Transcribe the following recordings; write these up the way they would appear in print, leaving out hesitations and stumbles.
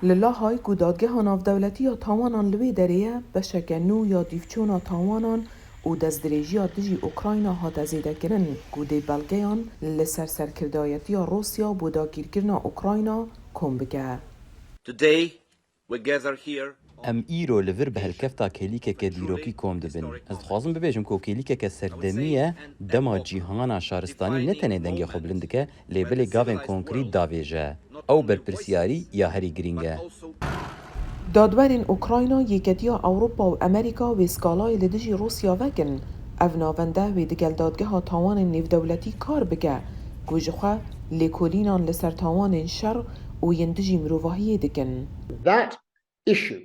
للاهای کو دادگاه ناودولتی یا تاوانان لوی دریه بشک نو یا دیفچونا تاوانان و دزدریجی دجی اوکراینا هات زیده کرن کو دی بلگیان لسر سرکردایتی روسیا بودا گیرگرنا اوکراینا کم بگه. Today we gather here ام ایرو لور به هلکفتا کلیکه دیروکی کم دبن. از خوازم ببیجم که کلیکه سردمیه دما جیهانا شارستانی نتنه دنگ خوبلند که لیبل گاون کنکریت داویجه او برپرسیاری یا هری گرینگه. دادورین اوکراینا یکتیا اوروپا و امریکا و سکالای لدجی روسیا وگن او ناونده و دگل دادگاه تاوان نیو دولتی کار بگه گوجخوا لیکولینان لسر تاوان شر و یندجی مروواهی دگن.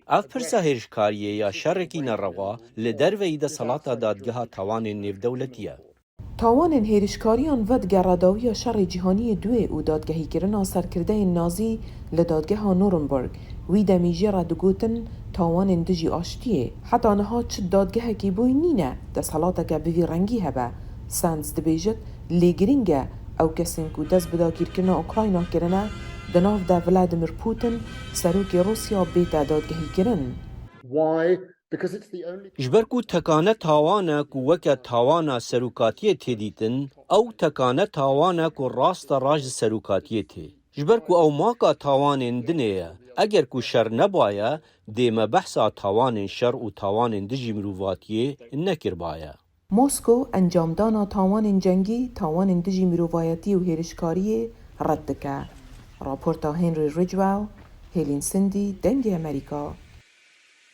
اف پرسا هرشکاریه یا شرکی نروا لدر و ایده صلاتا دادگاه تاوان نیو دولتیه. تاوان هیرشکاریان ود گراداوی شر جهانی دوی او دادگاهی کرنا سرکرده نازی لدادگاه نورنبرگ وی دمیجی را دگوتن تاوان دجی آشتیه حتی نها چه دادگاه کی بوی نینه دست حالاتا که بوی رنگی هبه سانز دبیجت لیگرینگه او کسین کو دست بداگیر کرنا اوکراینا کرنه دناف دا ولادیمیر پوتین سروک روسیا بیتا دادگاهی کرن. جبرکو تکانه تاوانه کو وکه تاوانه سروکاتیه تیدیتن او تکانه تاوانه کو راست راج سروکاتیه تی. جبرکو او ماکا تاوان دنیه اگر کو شر نبایه دیمه بحثا تاوان شر و تاوان دجی مروواتیه نکر بایه. موسکو انجام دانا تاوان جنگی تاوان دجی مرووایتی و هیرشکاری رد که. راپورتا هنری ریجوال هیلین سندی دنگ امریکا.